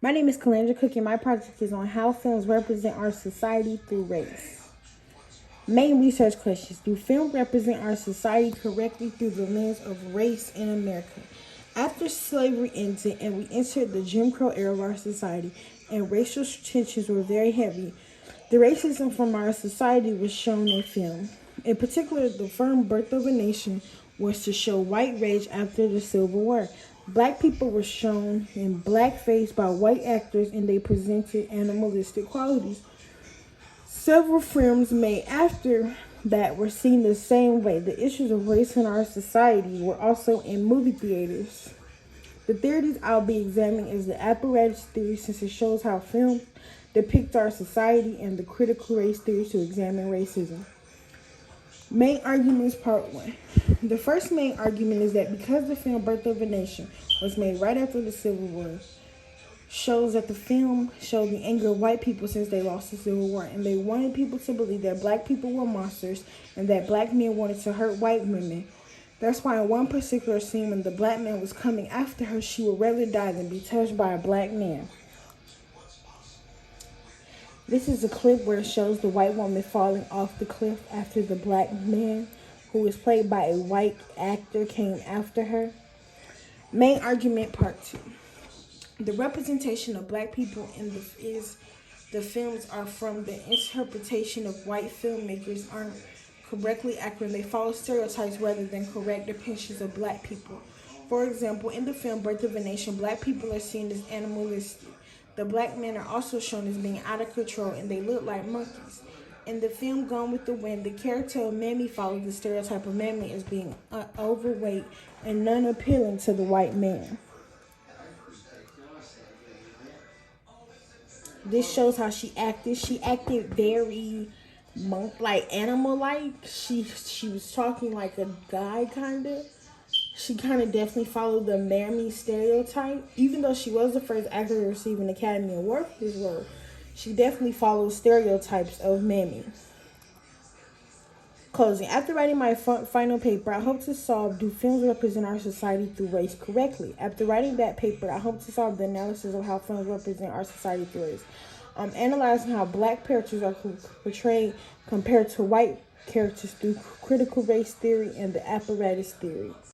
My name is Calandra Cook, and my project is on how films represent our society through race. Main research questions. Do films represent our society correctly through the lens of race in America? After slavery ended and we entered the Jim Crow era of our society, and racial tensions were very heavy, the racism from our society was shown in film. In particular, the film Birth of a Nation was to show white rage after the Civil War. Black people were shown in blackface by white actors and they presented animalistic qualities. Several films made after that were seen the same way. The issues of race in our society were also in movie theaters. The theories I'll be examining is the apparatus theory, since it shows how film depicts our society, and the critical race theory to examine racism. Main arguments, part 1. The first main argument is that because the film Birth of a Nation was made right after the Civil War, shows that the film showed the anger of white people since they lost the Civil War, and they wanted people to believe that black people were monsters and that black men wanted to hurt white women. That's why in one particular scene, when the black man was coming after her, she would rather die than be touched by a black man. This is a clip where it shows the white woman falling off the cliff after the black man, who was played by a white actor, came after her. Main argument, part 2. The representation of black people in the films are from the interpretation of white filmmakers aren't correctly accurate. They follow stereotypes rather than correct depictions of black people. For example, in the film Birth of a Nation, black people are seen as animalistic. The black men are also shown as being out of control and they look like monkeys. In the film Gone with the Wind, the character of Mammy follows the stereotype of Mammy as being overweight and non-appealing to the white man. This shows how she acted. She acted very monk-like, animal-like. She was talking like a guy, kind of. She kind of definitely followed the Mammy stereotype. Even though she was the first actor to receive an Academy Award for this role, she definitely followed stereotypes of Mammy. Closing. After writing my final paper, I hope to solve, do films represent our society through race correctly? After writing that paper, I hope to solve the analysis of how films represent our society through race. I'm analyzing how black characters are portrayed compared to white characters through critical race theory and the apparatus theory.